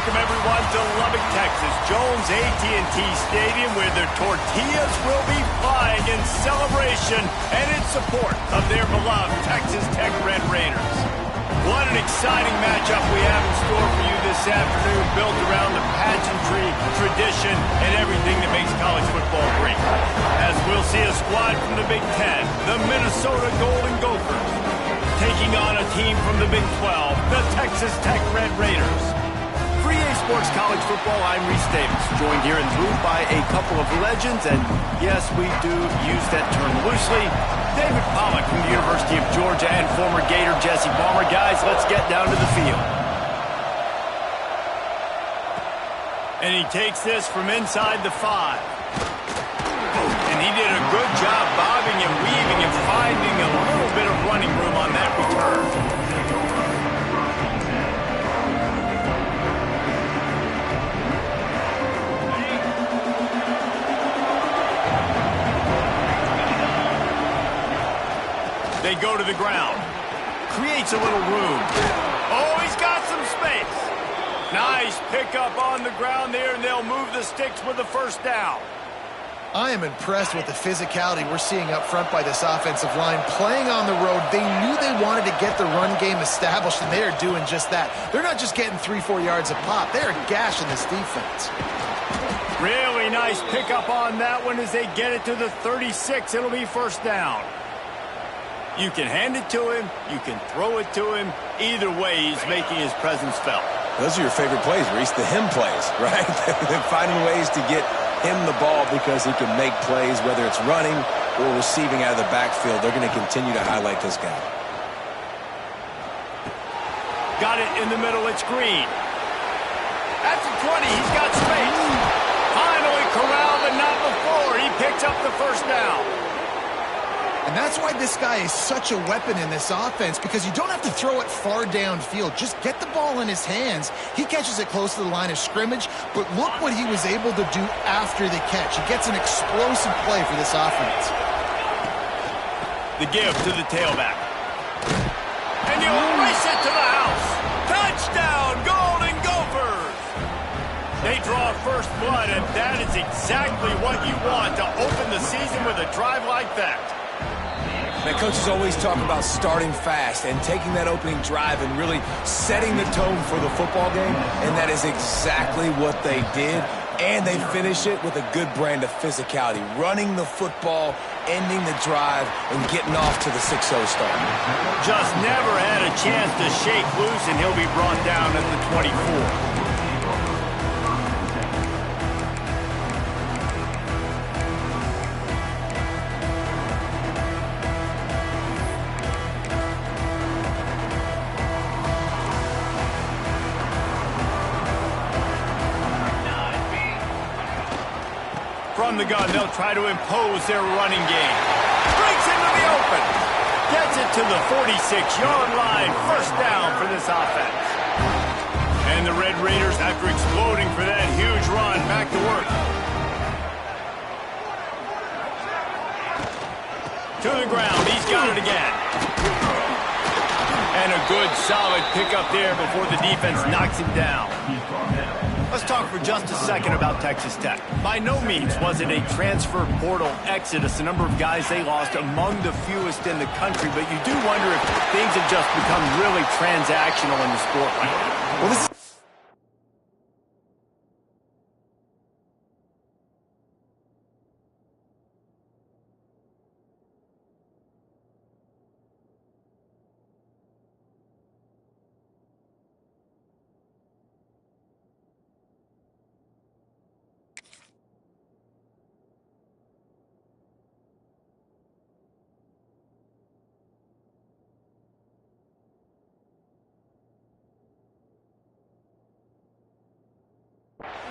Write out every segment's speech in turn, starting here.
welcome everyone to Lubbock, Texas, Jones AT&T Stadium, where the tortillas will be flying in celebration and in support of their beloved Texas Tech Red Raiders. What an exciting matchup we have in store for you this afternoon, built around the pageantry, tradition, and everything that makes college football great. As we'll see a squad from the Big Ten, the Minnesota Golden Gophers, taking on a team from the Big 12, the Texas Tech Red Raiders. For EA Sports College Football, I'm Reese Davis, joined here in the booth by a couple of legends, and yes, we do use that term loosely. David Pollack from the University of Georgia and former Gator Jesse Palmer. Guys, let's get down to the field. And he takes this from inside the 5. And he did a good job bobbing and weaving and finding a little bit of running room on that return. They go to the ground. Creates a little room. Oh, he's got some space. Nice pickup on the ground there, and they'll move the sticks with the first down. I am impressed with the physicality we're seeing up front by this offensive line. Playing on the road, they knew they wanted to get the run game established, and they are doing just that. They're not just getting 3-4 yards a pop. They are gashing this defense. Really nice pickup on that one as they get it to the 36. It'll be first down. You can hand it to him. You can throw it to him. Either way, he's making his presence felt. Those are your favorite plays, Reese, the him plays, right? They're finding ways to get him the ball because he can make plays, whether it's running or receiving out of the backfield. They're going to continue to highlight this guy. Got it in the middle. It's Green. At the 20, he's got space. Finally corralled, but not before. He picks up the first down. And that's why this guy is such a weapon in this offense, because you don't have to throw it far downfield. Just get the ball in his hands. He catches it close to the line of scrimmage, but look what he was able to do after the catch. He gets an explosive play for this offense. The give to the tailback. And he'll race it to the house. Touchdown, Golden Gophers! They draw first blood, and that is exactly what you want to open the season with a drive like that. Now, coaches always talk about starting fast and taking that opening drive and really setting the tone for the football game, and that is exactly what they did, and they finish it with a good brand of physicality, running the football, ending the drive, and getting off to the 6-0 start. Just never had a chance to shake loose, and he'll be brought down at the 24. From the gun, they'll try to impose their running game. Breaks into the open. Gets it to the 46-yard line. First down for this offense. And the Red Raiders, after exploding for that huge run, back to work. To the ground. He's got it again. And a good, solid pickup there before the defense knocks him down. Let's talk for just a second about Texas Tech. By no means was it a transfer portal exodus, the number of guys they lost among the fewest in the country, but you do wonder if things have just become really transactional in the sport right now. Well, this is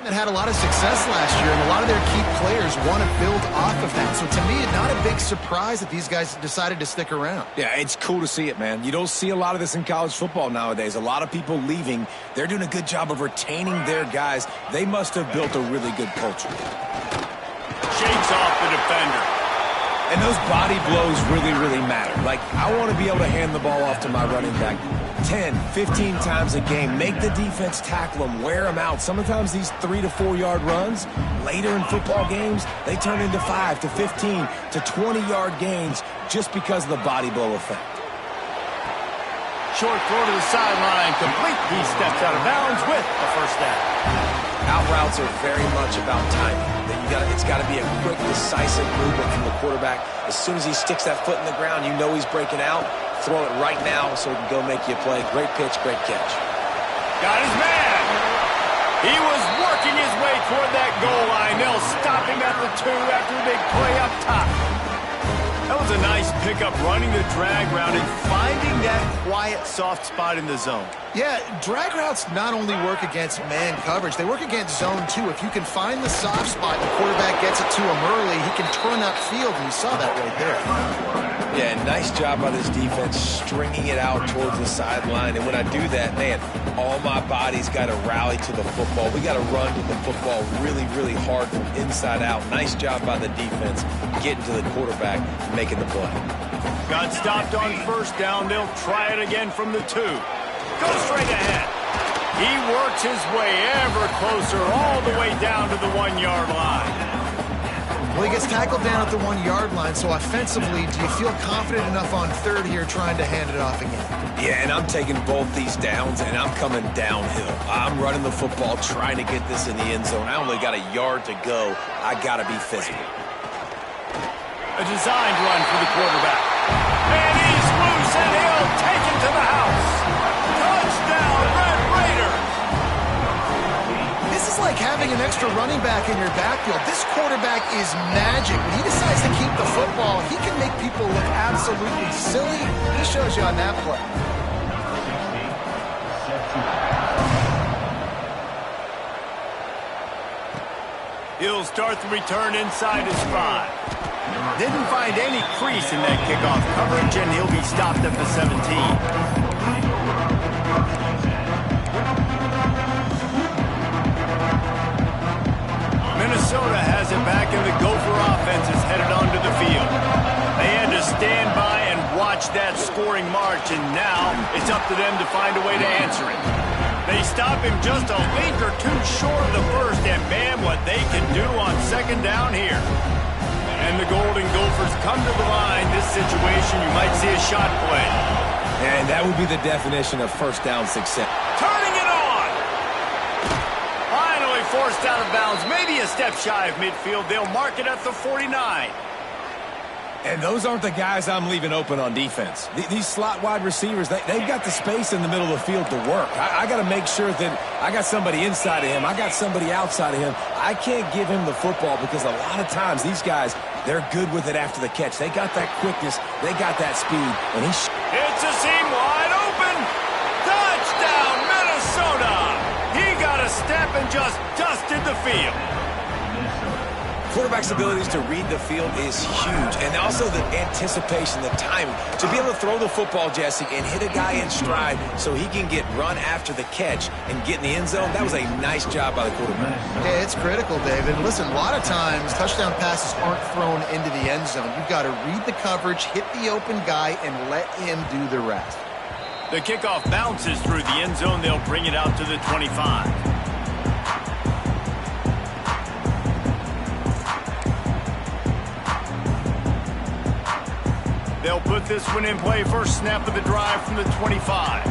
that had a lot of success last year, and a lot of their key players want to build off of that. So to me, not a big surprise that these guys decided to stick around. Yeah, it's cool to see it, man. You don't see a lot of this in college football nowadays. A lot of people leaving. They're doing a good job of retaining their guys. They must have built a really good culture. Shakes off the defender. And those body blows really, really matter. Like, I want to be able to hand the ball off to my running back 10, 15 times a game. Make the defense tackle them, wear them out. Sometimes these 3 to 4 yard runs, later in football games, they turn into 5 to 15 to 20-yard gains just because of the body blow effect. Short throw to the sideline, complete. He steps out of bounds with a first down. Out routes are very much about timing. It's got to be a quick, decisive movement from the quarterback. As soon as he sticks that foot in the ground, you know he's breaking out. Throw it right now so he can go make you a play. Great pitch, great catch. Got his man. He was working his way toward that goal line. They'll stop him at the 2 after a big play up top. That was a nice pickup, running the drag route and finding that quiet, soft spot in the zone. Yeah, drag routes not only work against man coverage, they work against zone too. If you can find the soft spot and the quarterback gets it to him early, he can turn upfield, and you saw that right there. Yeah, nice job by this defense stringing it out towards the sideline. And when I do that, man, all my body's got to rally to the football. We got to run to the football really, really hard from inside out. Nice job by the defense getting to the quarterback and making the play. Got stopped on first down. They'll try it again from the 2. Go straight ahead. He works his way ever closer all the way down to the 1 yard line. Well, he gets tackled down at the 1 yard line, so offensively, do you feel confident enough on third here trying to hand it off again? Yeah, and I'm taking both these downs, and I'm coming downhill. I'm running the football, trying to get this in the end zone. I only got a yard to go. I got to be physical. A designed run for the quarterback. And he's loose, and he'll take it to the house. Touchdown, Red Raiders! This is like having an extra running back in your backfield. This quarterback is magic. When he decides to keep the football, he can make people look absolutely silly. He shows you on that play. He'll start the return inside his 5. Didn't find any crease in that kickoff coverage, and he'll be stopped at the 17. Minnesota has it back, and the Gopher offense is headed onto the field. They had to stand by and watch that scoring march, and now it's up to them to find a way to answer it. They stop him just a link or two short of the first, and man, what they can do on second down here. And the Golden Gophers come to the line. This situation, you might see a shot play. And that would be the definition of first down success. Turning it on! Finally forced out of bounds, maybe a step shy of midfield. They'll mark it at the 49. And those aren't the guys I'm leaving open on defense. These slot wide receivers, they've got the space in the middle of the field to work. I got to make sure that I got somebody inside of him. I got somebody outside of him. I can't give him the football because a lot of times these guys, they're good with it after the catch. They got that quickness. They got that speed. And it's a seam wide open. Touchdown, Minnesota. He got a step and just dusted the field. Quarterback's abilities to read the field is huge, and also the anticipation, the timing. To be able to throw the football, Jesse, and hit a guy in stride so he can get run after the catch and get in the end zone, that was a nice job by the quarterback. Yeah, it's critical, David. Listen, a lot of times touchdown passes aren't thrown into the end zone. You've got to read the coverage, hit the open guy, and let him do the rest. The kickoff bounces through the end zone. They'll bring it out to the 25. They'll put this one in play. First snap of the drive from the 25.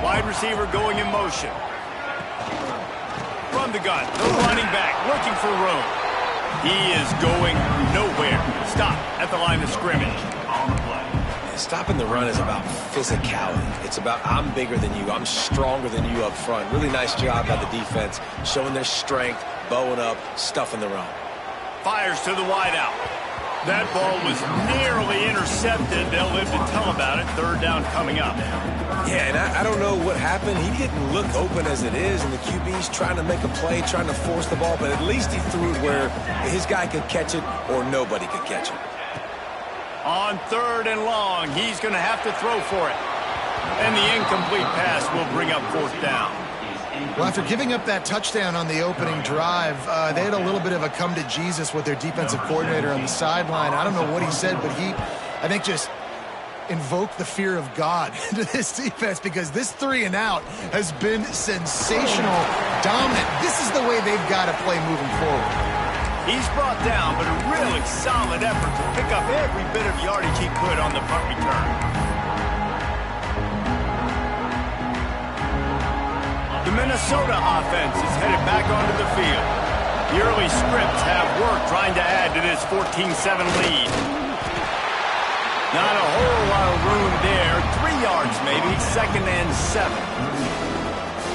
Wide receiver going in motion. Run the gun. The running back looking for room. He is going nowhere. Stop at the line of scrimmage. Stopping the run is about physicality. It's about I'm bigger than you. I'm stronger than you up front. Really nice job by the defense, showing their strength, bowing up, stuffing the run. Fires to the wideout. That ball was nearly intercepted. They'll live to tell about it. Third down coming up. Yeah, and I don't know what happened. He didn't look open as it is, and the QB's trying to make a play, trying to force the ball, but at least he threw it where his guy could catch it or nobody could catch it. On third and long, he's going to have to throw for it. And the incomplete pass will bring up fourth down. Well, after giving up that touchdown on the opening drive, they had a little bit of a come to Jesus with their defensive coordinator on the sideline. I don't know what he said, but he, I think, just invoked the fear of God into this defense, because this 3-and-out has been sensational, dominant. This is the way they've got to play moving forward. He's brought down, but a really solid effort to pick up every bit of yardage he could on the punt return. The Minnesota offense is headed back onto the field. The early scripts have worked trying to add to this 14-7 lead. Not a whole lot of room there. 3 yards maybe, 2nd and 7.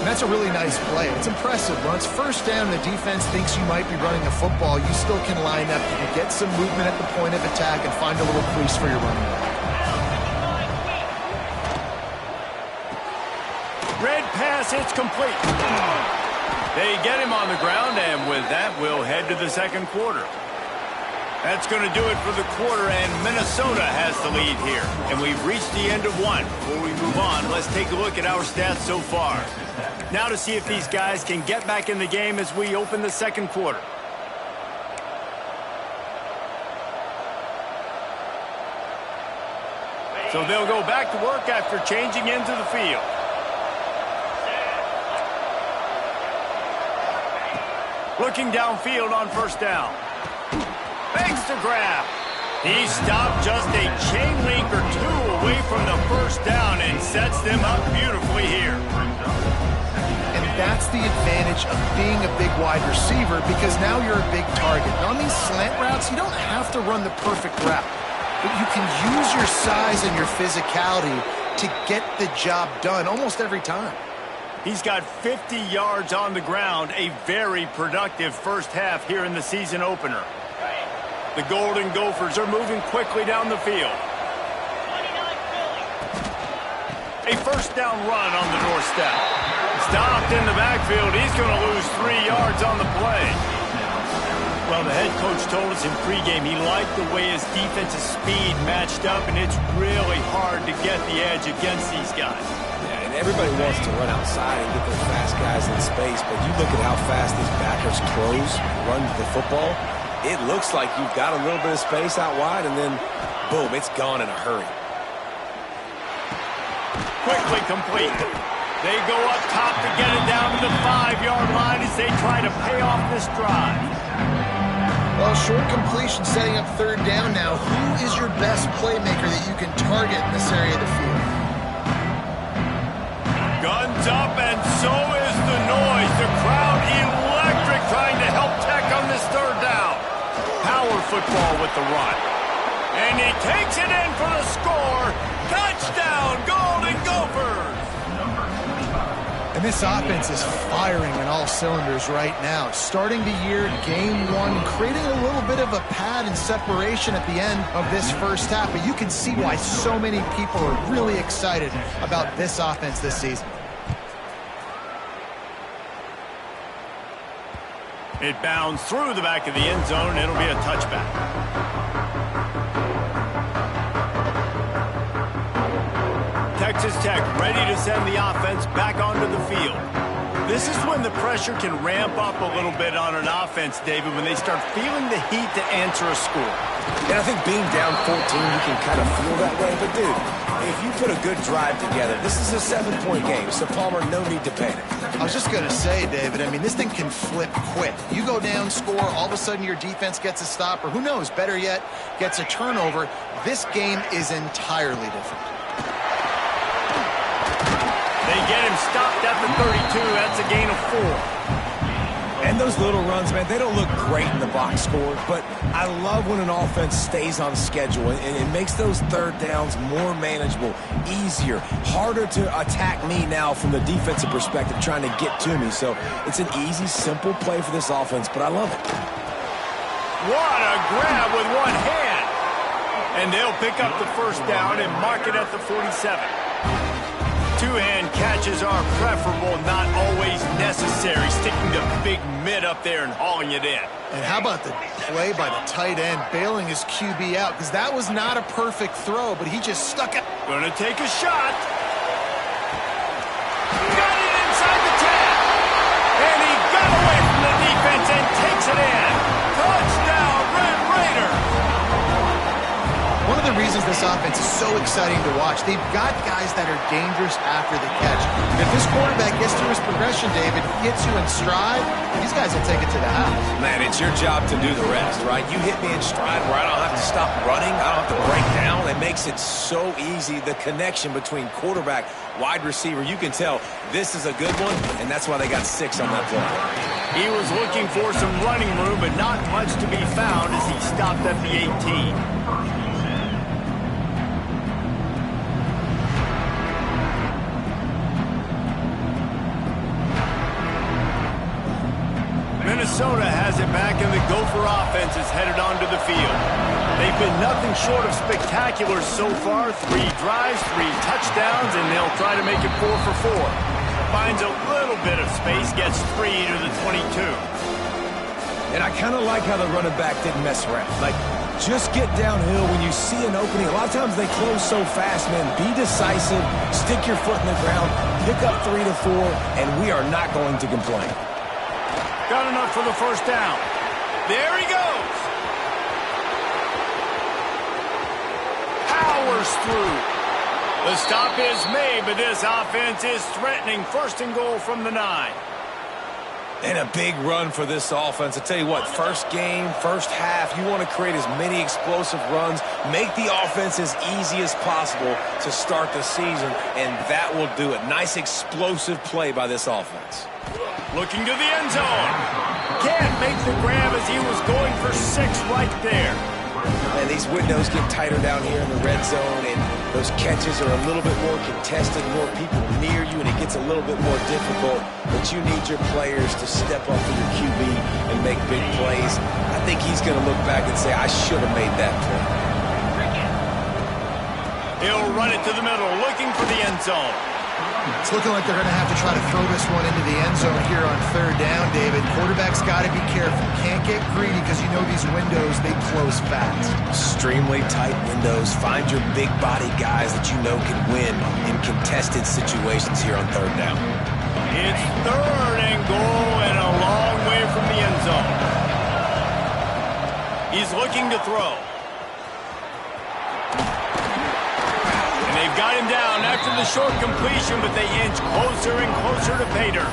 And that's a really nice play. It's impressive. When it's first down, the defense thinks you might be running the football. You still can line up. You can get some movement at the point of attack and find a little crease for your running back. Red pass, it's complete. They get him on the ground, and with that, we'll head to the second quarter. That's going to do it for the quarter, and Minnesota has the lead here. And we've reached the end of one. Before we move on, let's take a look at our stats so far. Now to see if these guys can get back in the game as we open the second quarter. So they'll go back to work after changing into the field. Looking downfield on first down. Makes the grab. He stopped just a chain link or two away from the first down and sets them up beautifully here. And that's the advantage of being a big wide receiver, because now you're a big target. And on these slant routes, you don't have to run the perfect route, but you can use your size and your physicality to get the job done almost every time. He's got 50 yards on the ground, a very productive first half here in the season opener. The Golden Gophers are moving quickly down the field. A first down run on the doorstep. Stopped in the backfield. He's going to lose 3 yards on the play. Well, the head coach told us in pregame he liked the way his defensive speed matched up, and it's really hard to get the edge against these guys. Everybody wants to run outside and get those fast guys in space, but you look at how fast these backers close, run the football, it looks like you've got a little bit of space out wide, and then, boom, it's gone in a hurry. Quickly complete. They go up top to get it down to the 5-yard line as they try to pay off this drive. Well, short completion setting up third down now. Who is your best playmaker that you can target in this area of the field? Guns up, and so is the noise. The crowd electric, trying to help Tech on this third down. Power football with the run. And he takes it in for the score. Touchdown, Golden Gophers! And this offense is firing on all cylinders right now. Starting the year, game one, creating a little bit of a pad and separation at the end of this first half. But you can see why so many people are really excited about this offense this season. It bounds through the back of the end zone, and it'll be a touchback. Texas Tech ready to send the offense back onto the field. This is when the pressure can ramp up a little bit on an offense, David, when they start feeling the heat to answer a score. And I think being down 14, you can kind of feel that way. But, dude, if you put a good drive together, this is a 7-point game, so Palmer, no need to panic. I was just going to say, David, I mean, this thing can flip quick. You go down, score, all of a sudden your defense gets a stop, or who knows, better yet, gets a turnover. This game is entirely different. They get him stopped at the 32. That's a gain of 4. And those little runs, man, they don't look great in the box score, but I love when an offense stays on schedule, and it makes those third downs more manageable, easier, harder to attack me now from the defensive perspective trying to get to me. So it's an easy, simple play for this offense, but I love it. What a grab with one hand. And they'll pick up the first down and mark it at the 47. Two-hand catches are preferable, not always necessary. Sticking the big mid up there and hauling it in. And how about the play by the tight end, bailing his QB out? Because that was not a perfect throw, but he just stuck it. Gonna take a shot. Got it inside the 10. the reasons this offense is so exciting to watch. They've got guys that are dangerous after the catch. And if this quarterback gets through his progression, David, gets you in stride, these guys will take it to the house. Man, it's your job to do the rest, right? You hit me in stride where I don't have to stop running. I don't have to break down. It makes it so easy, the connection between quarterback, wide receiver. You can tell this is a good one, and that's why they got 6 on that play. He was looking for some running room, but not much to be found as he stopped at the 18. Minnesota has it back, and the Gopher offense is headed onto the field. They've been nothing short of spectacular so far. 3 drives, 3 touchdowns, and they'll try to make it 4 for 4. Finds a little bit of space, gets 3 to the 22. And I kind of like how the running back didn't mess around. Like, just get downhill when you see an opening. A lot of times they close so fast, man. Be decisive, stick your foot in the ground, pick up 3 to 4, and we are not going to complain. Got enough for the first down. There he goes. Powers through. The stop is made, but this offense is threatening. 1st and goal from the 9. And a big run for this offense. I tell you what, first game, first half, you want to create as many explosive runs, make the offense as easy as possible to start the season, and that will do it. Nice explosive play by this offense. Looking to the end zone. Can't make the grab as he was going for 6 right there. And these windows get tighter down here in the red zone, and those catches are a little bit more contested, more people near you, and it gets a little bit more difficult. But you need your players to step up for your QB and make big plays. I think he's going to look back and say, I should have made that play. He'll run it to the middle, looking for the end zone. It's looking like they're going to have to try to throw this one into the end zone here on 3rd down, David. Quarterback's got to be careful. Can't get greedy because you know these windows, they close fast. Extremely tight windows. Find your big body guys that you know can win in contested situations here on 3rd down. It's 3rd and goal and a long way from the end zone. He's looking to throw. They've got him down after the short completion, but they inch closer and closer to pay dirt.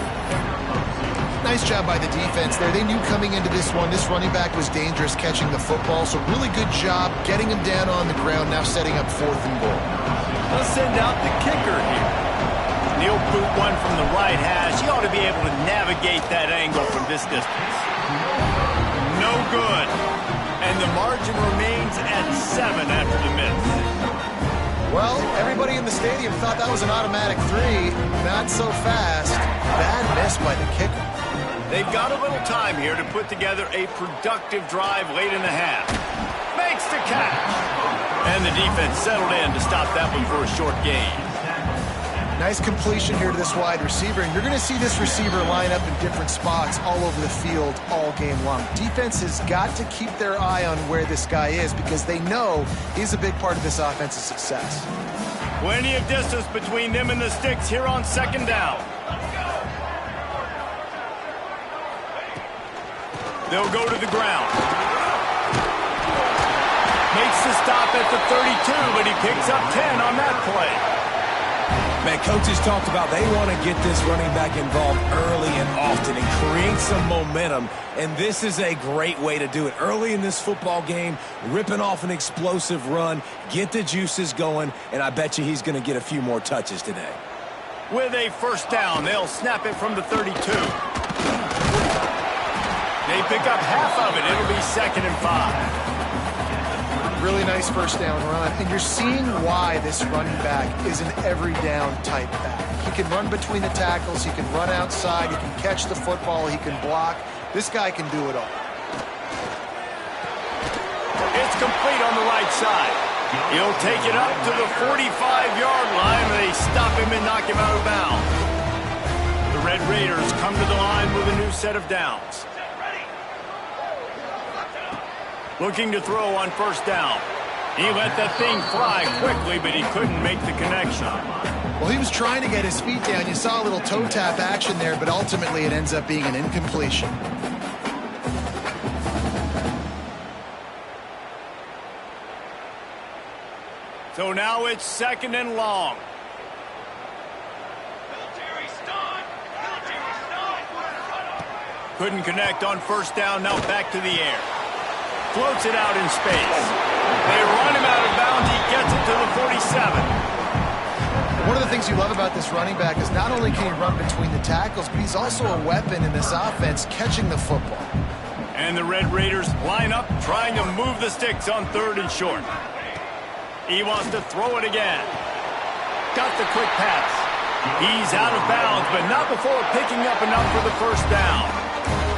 Nice job by the defense there. They knew coming into this one, this running back was dangerous catching the football, so really good job getting him down on the ground, now setting up 4th and goal. They'll send out the kicker here. He'll boot one from the right hash. He ought to be able to navigate that angle from this distance. No good. And the margin remains at 7 after the miss. Well, everybody in the stadium thought that was an automatic 3. Not so fast. Bad miss by the kicker. They've got a little time here to put together a productive drive late in the half. Makes the catch. And the defense settled in to stop that one for a short gain. Nice completion here to this wide receiver, and you're going to see this receiver line up in different spots all over the field all game long. Defense has got to keep their eye on where this guy is because they know he's a big part of this offense's success. Plenty of distance between them and the sticks here on 2nd down. They'll go to the ground. Makes the stop at the 32, but he picks up 10 on that play. Man, coaches talked about they want to get this running back involved early and often and create some momentum, and this is a great way to do it. Early in this football game, ripping off an explosive run, get the juices going, and I bet you he's going to get a few more touches today. With a 1st down, they'll snap it from the 32. They pick up half of it. It'll be 2nd and 5. Really nice 1st down run, and you're seeing why this running back is an every down type back. He can run between the tackles, he can run outside, he can catch the football, he can block. This guy can do it all. It's complete on the right side. He'll take it up to the 45-yard line, and they stop him and knock him out of bounds. The Red Raiders come to the line with a new set of downs. Looking to throw on 1st down. He let that thing fly quickly, but he couldn't make the connection. Well, he was trying to get his feet down. You saw a little toe tap action there, but ultimately it ends up being an incompletion. So now it's 2nd and long. Couldn't connect on 1st down, now back to the air. Floats it out in space. They run him out of bounds, he gets it to the 47. One of the things you love about this running back is not only can he run between the tackles, but he's also a weapon in this offense catching the football. And the Red Raiders line up, trying to move the sticks on 3rd and short. He wants to throw it again. Got the quick pass. He's out of bounds, but not before picking up enough for the 1st down.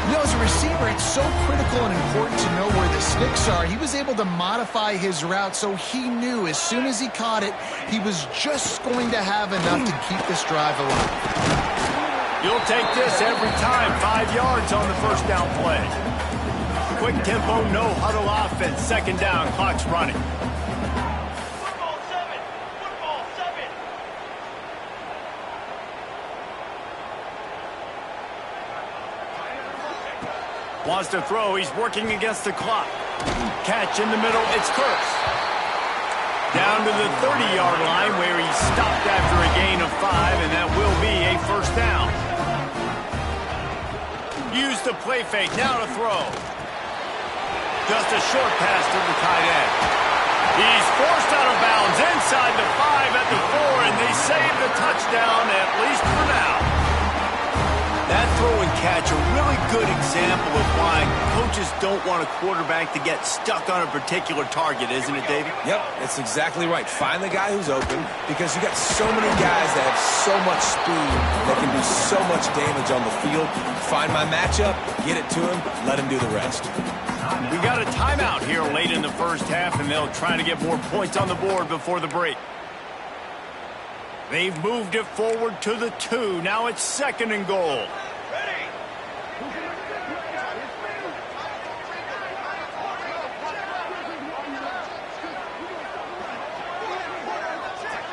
You know, as a receiver, it's so critical and important to know where the sticks are. He was able to modify his route, so he knew as soon as he caught it, he was just going to have enough to keep this drive alive. You'll take this every time. 5 yards on the 1st down play. Quick tempo, no huddle offense. 2nd down, clock's running. Wants to throw. He's working against the clock. Catch in the middle. It's Kearse. Down to the 30-yard line where he stopped after a gain of 5, and that will be a 1st down. Use the play fake. Now to throw. Just a short pass to the tight end. He's forced out of bounds inside the 5 at the 4, and they save the touchdown, at least for now. That throw and catch, a really good example of why coaches don't want a quarterback to get stuck on a particular target, isn't it, David? Yep, that's exactly right. Find the guy who's open, because you got so many guys that have so much speed that can do so much damage on the field. Find my matchup, get it to him, let him do the rest. We got a timeout here late in the 1st half, and they'll try to get more points on the board before the break. They've moved it forward to the 2. Now it's 2nd and goal.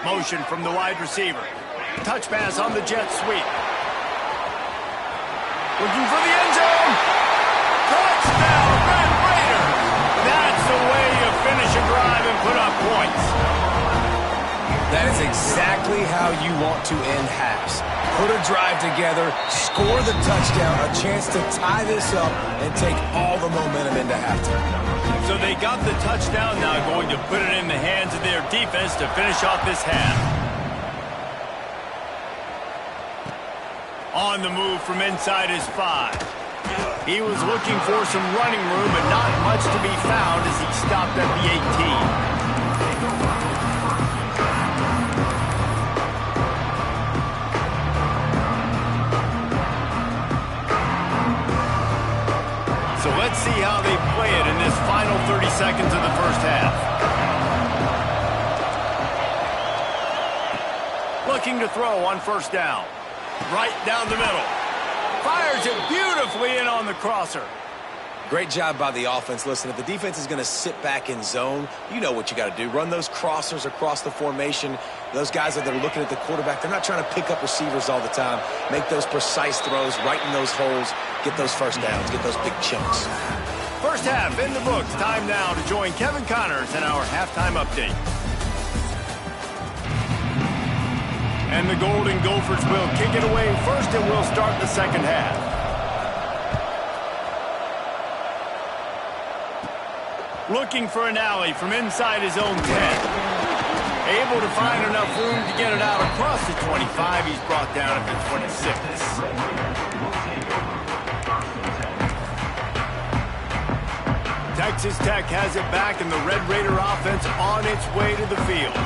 Motion from the wide receiver. Touch pass on the jet sweep. Looking for the end zone. Touchdown, Red Raiders. That's the way you finish a drive and put up points. That is exactly how you want to end halves. Put a drive together, score the touchdown, a chance to tie this up and take all the momentum into halftime. So they got the touchdown, now going to put it in the hands of their defense to finish off this half. On the move from inside his 5. He was looking for some running room, but not much to be found as he stopped at the 18. So let's see how they play it in this final 30 seconds of the 1st half. Looking to throw on 1st down. Right down the middle. Fires it beautifully in on the crosser. Great job by the offense. Listen, if the defense is going to sit back in zone, you know what you got to do. Run those crossers across the formation. Those guys that are looking at the quarterback, they're not trying to pick up receivers all the time. Make those precise throws right in those holes. Get those 1st downs. Get those big chunks. 1st half in the books. Time now to join Kevin Connors in our halftime update. And the Golden Gophers will kick it away first, and we'll start the 2nd half. Looking for an alley from inside his own 10. Able to find enough room to get it out across the 25. He's brought down at the 26. Texas Tech has it back, and the Red Raider offense on its way to the field.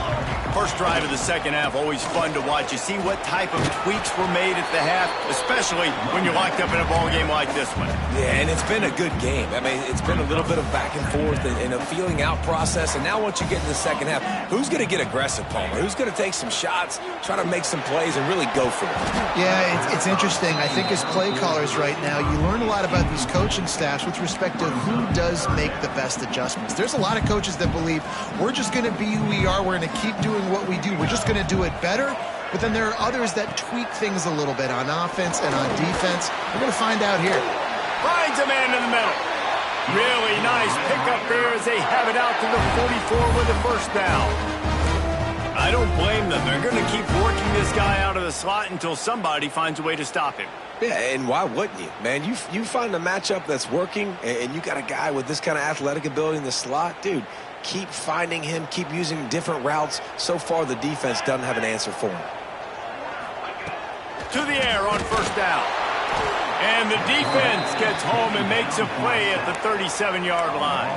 First drive of the 2nd half, always fun to watch. You see what type of tweaks were made at the half, especially when you're locked up in a ball game like this one. Yeah, and it's been a good game. I mean, it's been a little bit of back and forth and a feeling out process. And now once you get in the 2nd half, who's going to get aggressive, Palmer? Who's going to take some shots, try to make some plays, and really go for it? Yeah, it's interesting. I think as play callers right now, you learn a lot about these coaching staffs with respect to who does make the best adjustments. There's a lot of coaches that believe we're just going to be who we are. We're going to keep doing what we do. We're just going to do it better. But then there are others that tweak things a little bit on offense and on defense. We're going to find out here. Finds a man in the middle. Really nice pickup there as they have it out to the 44 with the 1st down. I don't blame them. They're going to keep working this guy out of the slot until somebody finds a way to stop him. Yeah, and why wouldn't you, man? You find a matchup that's working, and you got a guy with this kind of athletic ability in the slot, dude, keep finding him, keep using different routes. So far, the defense doesn't have an answer for him. To the air on first down. And the defense gets home and makes a play at the 37-yard line.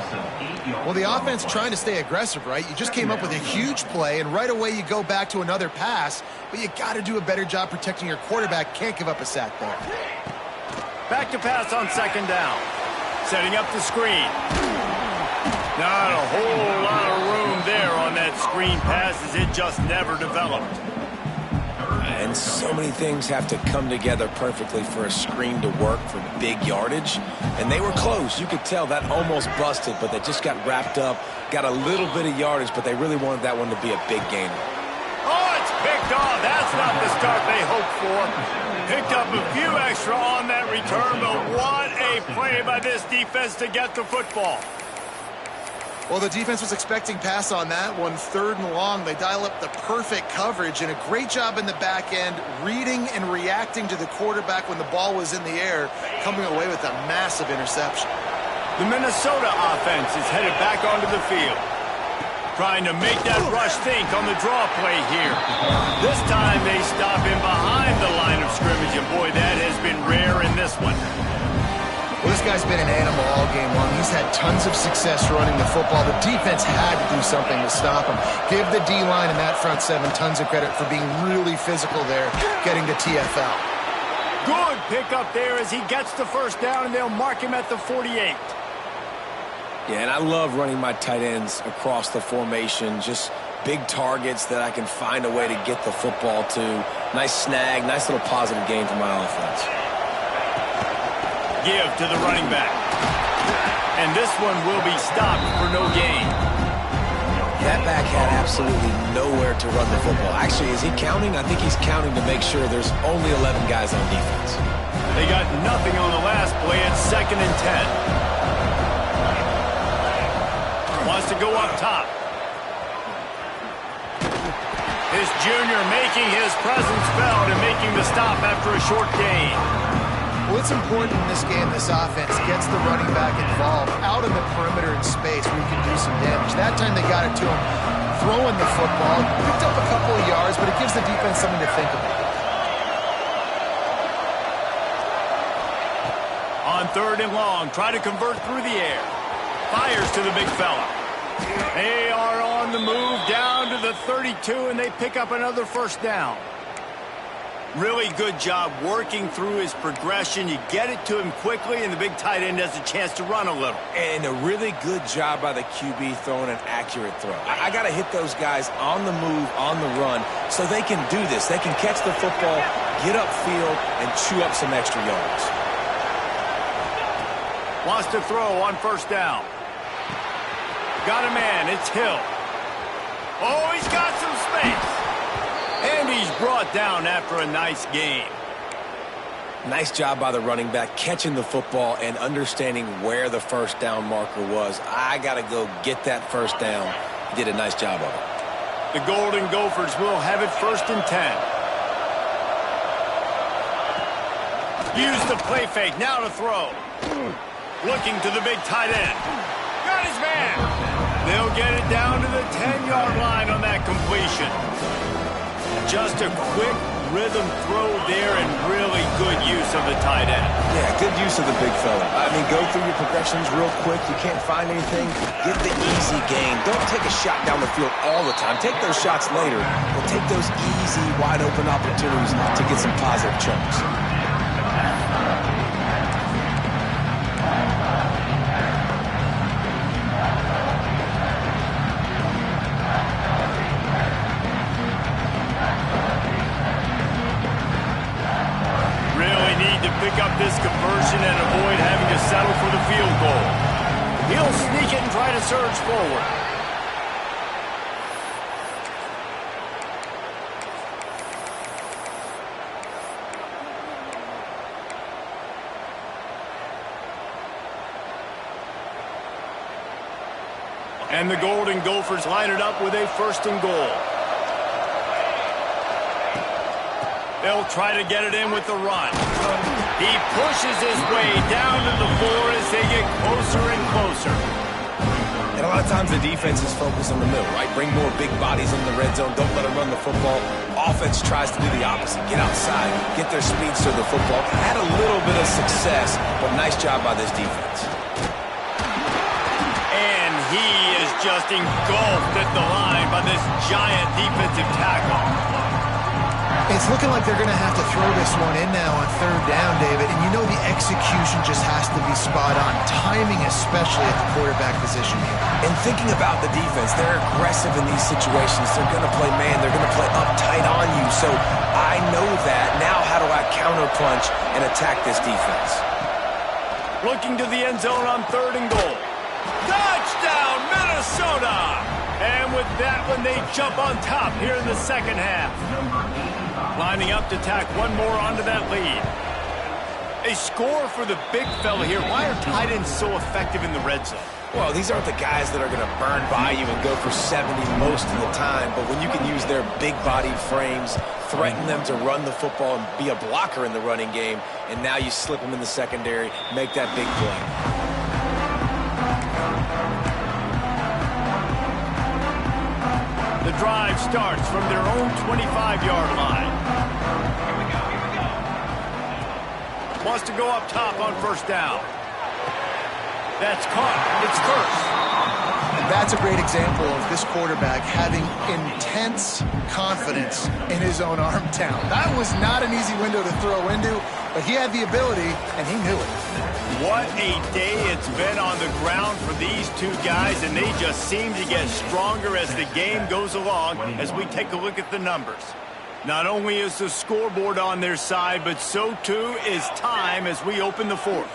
Well, the offense trying to stay aggressive, right? You just came up with a huge play, and right away you go back to another pass, but you got to do a better job protecting your quarterback. Can't give up a sack there. Back to pass on second down. Setting up the screen. Not a whole lot of room there on that screen pass as it just never developed. And so many things have to come together perfectly for a screen to work for big yardage. And they were close. You could tell that almost busted, but they just got wrapped up, got a little bit of yardage, but they really wanted that one to be a big gainer. Oh, it's picked off. That's not the start they hoped for. Picked up a few extra on that return, but what a play by this defense to get the football. Well, the defense was expecting pass on that one, 3rd and long. They dial up the perfect coverage and a great job in the back end, reading and reacting to the quarterback when the ball was in the air, coming away with a massive interception. The Minnesota offense is headed back onto the field, trying to make that rush think on the draw play here. This time they stop him behind the line of scrimmage, and boy, that has been rare in this one. Well, this guy's been an animal all game long. He's had tons of success running the football. The defense had to do something to stop him. Give the D-line and that front seven tons of credit for being really physical there, getting to TFL. Good pickup there as he gets the first down, and they'll mark him at the 48. Yeah, and I love running my tight ends across the formation. Just big targets that I can find a way to get the football to. Nice snag, nice little positive gain for my offense. Give to the running back. And this one will be stopped for no gain. That back had absolutely nowhere to run the football. Actually, is he counting? I think he's counting to make sure there's only 11 guys on defense. They got nothing on the last play. It's 2nd and 10. Wants to go up top. His junior making his presence felt and making the stop after a short gain. Well, it's important in this game, this offense gets the running back involved out in the perimeter in space where you can do some damage. That time they got it to him, throwing the football, picked up a couple of yards, but it gives the defense something to think about. On 3rd and long, try to convert through the air. Fires to the big fella. They are on the move down to the 32, and they pick up another first down. Really good job working through his progression. You get it to him quickly, and the big tight end has a chance to run a little. And a really good job by the QB throwing an accurate throw. I got to hit those guys on the move, on the run, so they can do this. They can catch the football, get upfield, and chew up some extra yards. Wants to throw on first down. Got a man. It's Hill. Oh, he's got some space. And he's brought down after a nice game. Nice job by the running back, catching the football and understanding where the first down marker was. I got to go get that first down. He did a nice job of it. The Golden Gophers will have it 1st and 10. Use the play fake. Now to throw. Looking to the big tight end. Got his man. They'll get it down to the 10-yard line on that completion. Just a quick rhythm throw there and really good use of the tight end. Yeah, good use of the big fella. I mean, go through your progressions real quick. You can't find anything. Get the easy gain. Don't take a shot down the field all the time. Take those shots later, but take those easy, wide-open opportunities to get some positive chunks. Pick up this conversion and avoid having to settle for the field goal. He'll sneak it and try to surge forward. And the Golden Gophers line it up with a 1st and goal. They'll try to get it in with the run. He pushes his way down to the floor as they get closer and closer. And a lot of times the defense is focused on the middle, right? Bring more big bodies in the red zone. Don't let them run the football. Offense tries to do the opposite. Get outside. Get their speeds to the football. Had a little bit of success, but nice job by this defense. And he is just engulfed at the line by this giant defensive tackle. It's looking like they're going to have to throw this one in now on third down, David. And you know the execution just has to be spot on. Timing especially at the quarterback position here. And thinking about the defense, they're aggressive in these situations. They're going to play man. They're going to play uptight on you. So I know that. Now how do I counterpunch and attack this defense? Looking to the end zone on 3rd and goal. Touchdown, Minnesota! And with that one, they jump on top here in the second half. Lining up to tack one more onto that lead. A score for the big fella here. Why are tight ends so effective in the red zone? Well, these aren't the guys that are going to burn by you and go for 70 most of the time, but when you can use their big-bodied frames, threaten them to run the football and be a blocker in the running game, and now you slip them in the secondary, make that big play. The drive starts from their own 25-yard line. Wants to go up top on 1st down. That's caught. It's first. That's a great example of this quarterback having intense confidence in his own arm talent. That was not an easy window to throw into, but he had the ability, and he knew it. What a day it's been on the ground for these two guys, and they just seem to get stronger as the game goes along as we take a look at the numbers. Not only is the scoreboard on their side, but so too is time as we open the 4th.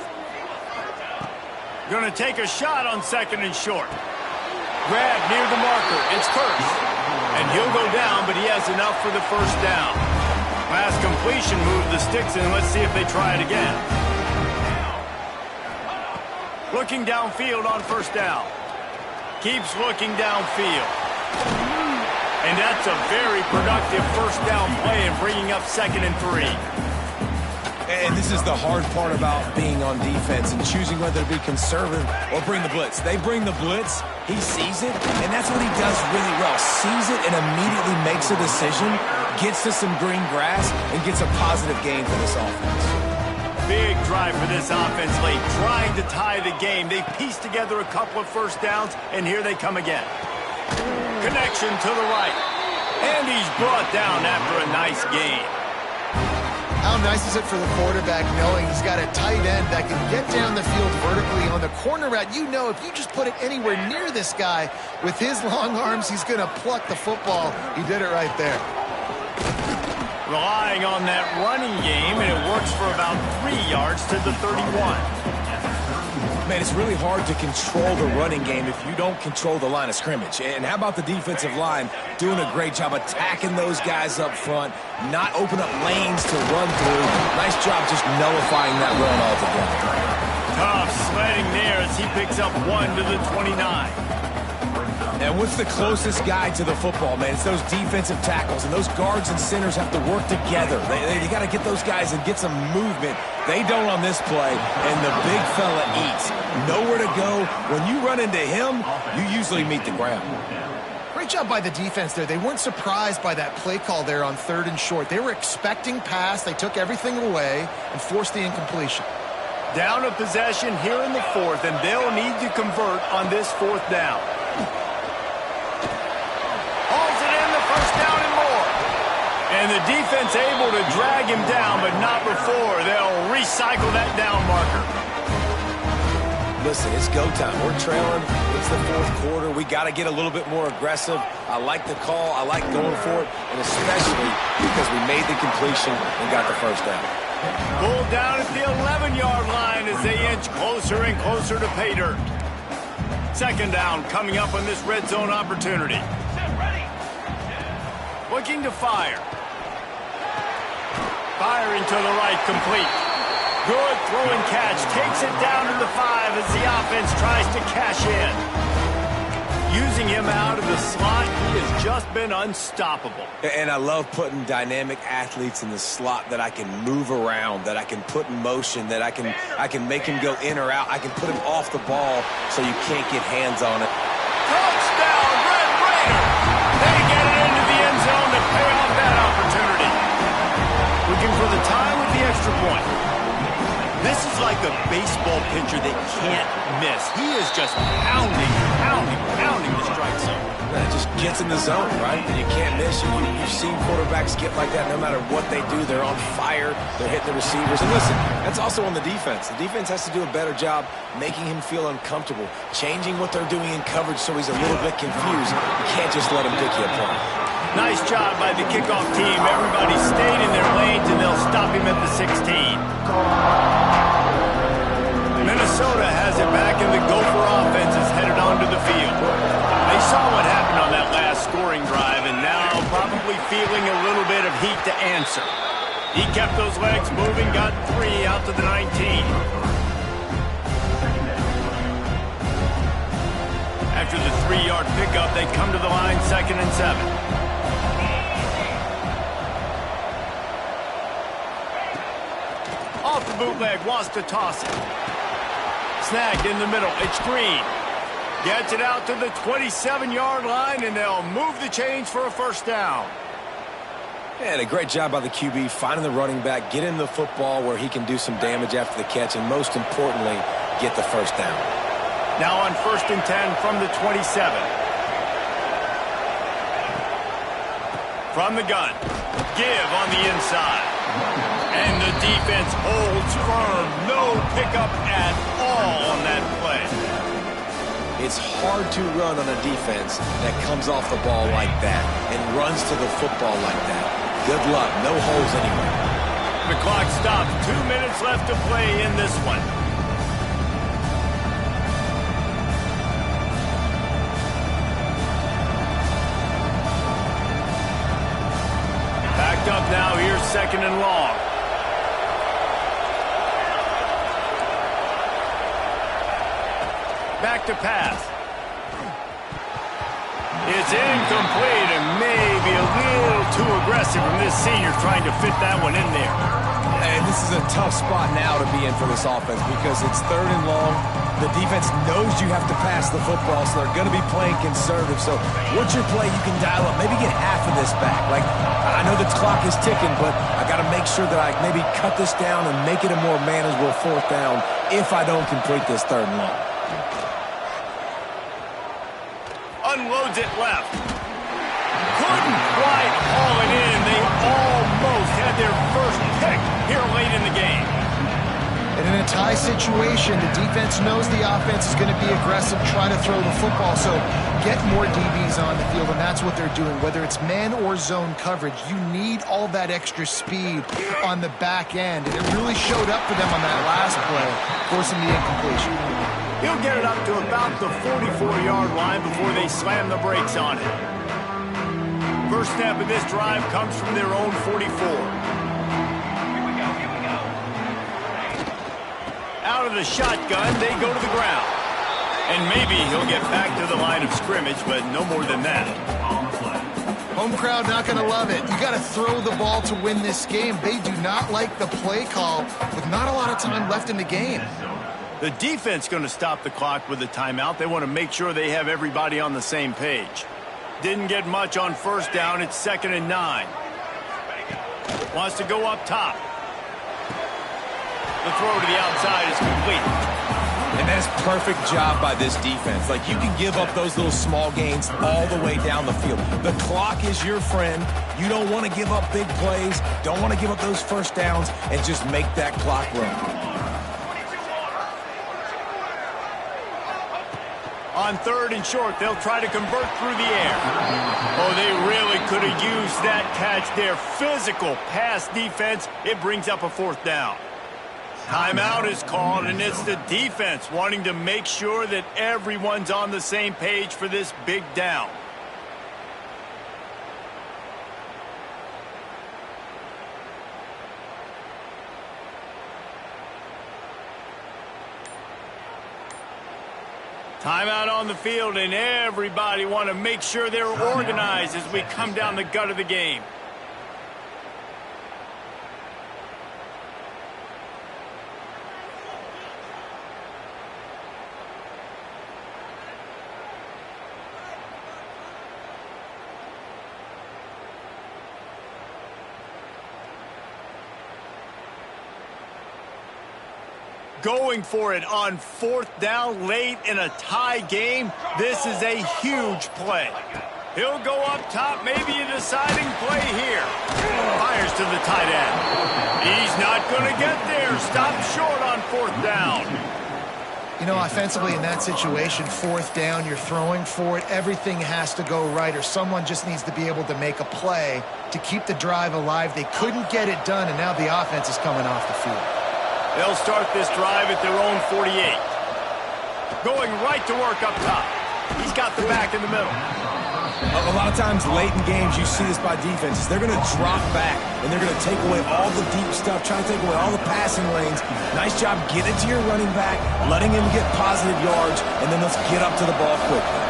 Going to take a shot on 2nd and short. Grab near the marker. It's first. And he'll go down, but he has enough for the 1st down. Last completion moved the sticks in. Let's see if they try it again. Looking downfield on 1st down. Keeps looking downfield. And that's a very productive 1st down play and bringing up 2nd and 3. And this is the hard part about being on defense and choosing whether to be conservative or bring the blitz. They bring the blitz, he sees it, and that's what he does really well. Sees it and immediately makes a decision, gets to some green grass, and gets a positive gain for this offense. Big drive for this offense late, trying to tie the game. They piece together a couple of 1st downs, and here they come again. Connection to the right. And he's brought down after a nice gain. How nice is it for the quarterback knowing he's got a tight end that can get down the field vertically on the corner route? You know if you just put it anywhere near this guy with his long arms, he's going to pluck the football. He did it right there. Relying on that running game, and it works for about 3 yards to the 31. Man, it's really hard to control the running game if you don't control the line of scrimmage. And how about the defensive line doing a great job attacking those guys up front, not open up lanes to run through. Nice job just nullifying that run altogether. Tough sledding there as he picks up 1 to the 29. And what's the closest guy to the football, man? It's those defensive tackles, and those guards and centers have to work together. They got to get those guys and get some movement. They don't on this play, and the big fella eats. Nowhere to go. When you run into him, you usually meet the ground. Great job by the defense there. They weren't surprised by that play call there on 3rd and short. They were expecting pass. They took everything away and forced the incompletion. Down a possession here in the 4th, and they'll need to convert on this 4th down. Hauls it in, the 1st down and more. And the defense able to drag him down, but not before. They'll recycle that down marker. Listen, it's go time. We're trailing. It's the 4th quarter. We got to get a little bit more aggressive. I like the call. I like going for it, and especially because we made the completion and got the 1st down. Pulled down at the 11-yard line as they inch closer and closer to pay dirt. 2nd down coming up on this red zone opportunity. Looking to fire. Firing to the right, complete. Good throw and catch. Takes it down to the 5 as the offense tries to cash in. Using him out of the slot, he has just been unstoppable. And I love putting dynamic athletes in the slot that I can move around, that I can put in motion, that I can make him go in or out. I can put him off the ball so you can't get hands on it. Touchdown, Red Raider! They get it into the end zone to pay off that opportunity. Looking for the tie with the extra point. This is like a baseball pitcher that can't miss. He is just pounding the strike zone. Yeah, it just gets in the zone, right? And you can't miss. You've seen quarterbacks get like that no matter what they do. They're on fire. They're hitting the receivers. And listen, that's also on the defense. The defense has to do a better job making him feel uncomfortable, changing what they're doing in coverage so he's a little bit confused. You can't just let him pick you apart. Nice job by the kickoff team. Everybody stayed in their lanes, and they'll stop him at the 16. Minnesota has it back, and the Gopher offense is headed onto the field. They saw what happened on that last scoring drive, and now probably feeling a little bit of heat to answer. He kept those legs moving, got 3 out to the 19. After the 3-yard pickup, they come to the line, 2nd and 7. Off the bootleg, wants to toss it. Snagged in the middle, it's Green. Gets it out to the 27-yard line, and they'll move the chains for a first down. And a great job by the QB finding the running back, getting the football where he can do some damage after the catch, and most importantly, get the first down. Now on 1st and 10 from the 27. From the gun. Give on the inside. And the defense holds firm. No pickup at all on that play. It's hard to run on a defense that comes off the ball like that and runs to the football like that. Good luck. No holes anywhere. The clock stops. 2 minutes left to play in this one. Backed up now. Here's 2nd and long. Back to pass. It's incomplete and maybe a little too aggressive from this senior trying to fit that one in there. And this is a tough spot now to be in for this offense because it's 3rd and long. The defense knows you have to pass the football, so they're going to be playing conservative. So what's your play you can dial up? Maybe get half of this back. Like, I know the clock is ticking, but I got to make sure that I maybe cut this down and make it a more manageable 4th down if I don't complete this 3rd and long. Unloads it left. Couldn't quite haul it in. They almost had their first pick here late in the game. And in a tie situation, the defense knows the offense is going to be aggressive, try to throw the football. So get more DBs on the field, and that's what they're doing. Whether it's man or zone coverage, you need all that extra speed on the back end. And it really showed up for them on that last play, forcing the incompletion. He'll get it up to about the 44-yard line before they slam the brakes on it. First snap of this drive comes from their own 44. Out of the shotgun, they go to the ground. And maybe he'll get back to the line of scrimmage, but no more than that. Home crowd not going to love it. You got to throw the ball to win this game. They do not like the play call with not a lot of time left in the game. The defense going to stop the clock with a timeout. They want to make sure they have everybody on the same page. Didn't get much on 1st down. It's 2nd and 9. Wants to go up top. The throw to the outside is complete. And that's perfect job by this defense. Like, you can give up those little small gains all the way down the field. The clock is your friend. You don't want to give up big plays. Don't want to give up those 1st downs and just make that clock run. On 3rd and short, they'll try to convert through the air. Oh, they really could have used that catch there. Physical pass defense. It brings up a 4th down. Timeout is called, and it's the defense wanting to make sure that everyone's on the same page for this big down. Timeout on the field, and everybody want to make sure they're organized as we come down the gut of the game. Going for it on 4th down late in a tie game. This is a huge play. He'll go up top, maybe a deciding play here. Fires to the tight end. He's not going to get there. Stop short on 4th down. You know, offensively in that situation, 4th down, you're throwing for it. Everything has to go right, or someone just needs to be able to make a play to keep the drive alive. They couldn't get it done, and now the offense is coming off the field. They'll start this drive at their own 48. Going right to work up top. He's got the back in the middle. A lot of times late in games you see this by defenses. They're going to drop back, and they're going to take away all the deep stuff, trying to take away all the passing lanes. Nice job getting it to your running back, letting him get positive yards, and then let's get up to the ball quickly.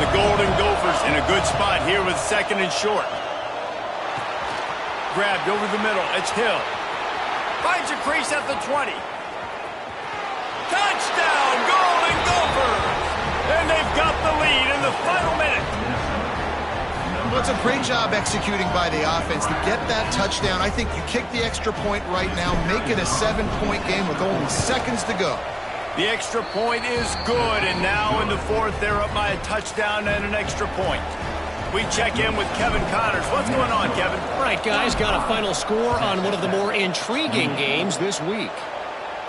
The Golden Gophers in a good spot here with 2nd and short. Grabbed over the middle. It's Hill. Finds a crease at the 20. Touchdown, Golden Gophers! And they've got the lead in the final minute. Well, it's a great job executing by the offense to get that touchdown. I think you kick the extra point right now, make it a 7-point game with only seconds to go. The extra point is good, and now in the 4th, they're up by a touchdown and an extra point. We check in with Kevin Connors. What's going on, Kevin? Right, guys, got a final score on one of the more intriguing games this week.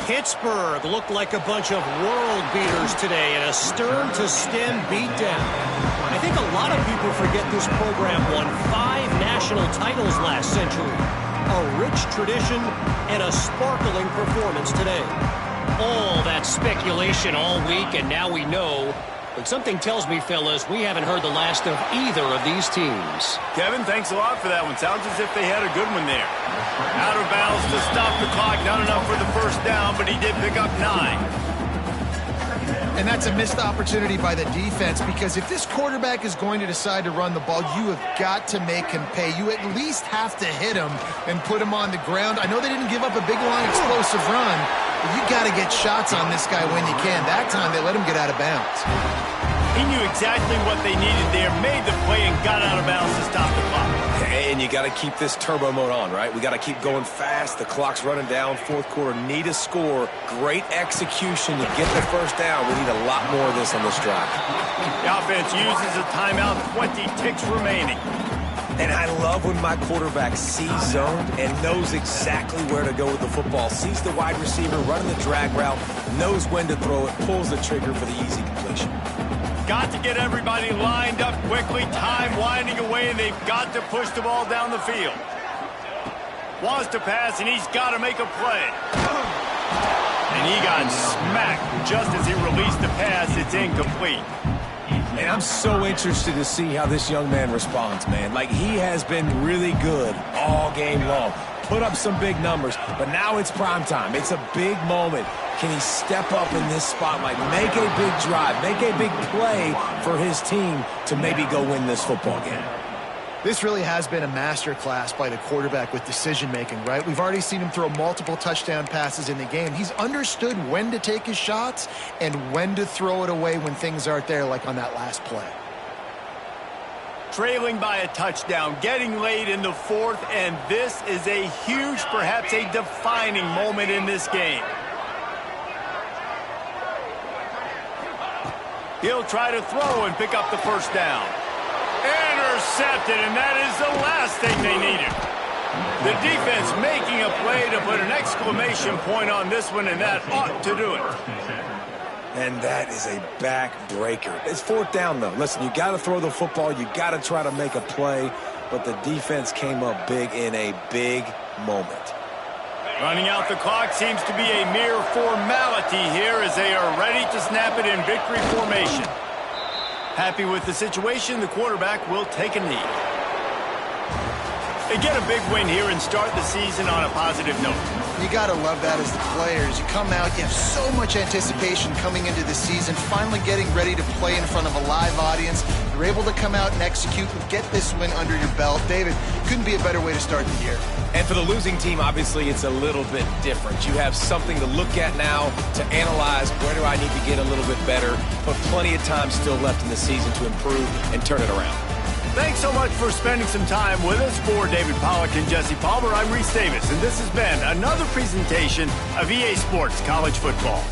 Pittsburgh looked like a bunch of world beaters today in a stern-to-stem beatdown. I think a lot of people forget this program won 5 national titles last century. A rich tradition and a sparkling performance today. All that speculation all week, and now we know. But something tells me, fellas, we haven't heard the last of either of these teams. Kevin, thanks a lot for that one. Sounds as if they had a good one there. Out of bounds to stop the clock. Not enough for the 1st down, but he did pick up 9. And that's a missed opportunity by the defense, because if this quarterback is going to decide to run the ball, you have got to make him pay. You at least have to hit him and put him on the ground. I know they didn't give up a big, long, explosive run, but you got to get shots on this guy when you can. That time, they let him get out of bounds. He knew exactly what they needed there, made the play, and got out of bounds to stop the clock. And you got to keep this turbo mode on, right? We got to keep going fast. The clock's running down. 4th quarter, need a score. Great execution to get the 1st down. We need a lot more of this on this drive. The offense uses a timeout, 20 ticks remaining. And I love when my quarterback sees zoned and knows exactly where to go with the football. Sees the wide receiver running the drag route, knows when to throw it, pulls the trigger for the easy completion. Got to get everybody lined up quickly. Time winding away, and they've got to push the ball down the field. Wants to pass, and he's got to make a play. And he got smacked just as he released the pass. It's incomplete. And I'm so interested to see how this young man responds, man. Like, he has been really good all game long. Put up some big numbers, but now it's prime time. It's a big moment. Can he step up in this spotlight, make a big drive, make a big play for his team to maybe go win this football game? This really has been a masterclass by the quarterback with decision-making, right? We've already seen him throw multiple touchdown passes in the game. He's understood when to take his shots and when to throw it away when things aren't there, like on that last play. Trailing by a touchdown, getting late in the 4th, and this is a huge, perhaps a defining moment in this game. He'll try to throw and pick up the 1st down. Intercepted, and that is the last thing they needed. The defense making a play to put an exclamation point on this one, and that ought to do it. And that is a backbreaker. It's 4th down, though. Listen, you got to throw the football. You got to try to make a play, but the defense came up big in a big moment. Running out the clock seems to be a mere formality here as they are ready to snap it in victory formation. Happy with the situation, the quarterback will take a knee. They get a big win here and start the season on a positive note. You got to love that as the players. You come out, you have so much anticipation coming into the season, finally getting ready to play in front of a live audience. You're able to come out and execute and get this win under your belt. David, couldn't be a better way to start the year. And for the losing team, obviously, it's a little bit different. You have something to look at now to analyze where do I need to get a little bit better, but plenty of time still left in the season to improve and turn it around. Thanks so much for spending some time with us. For David Pollack and Jesse Palmer, I'm Reese Davis, and this has been another presentation of EA Sports College Football.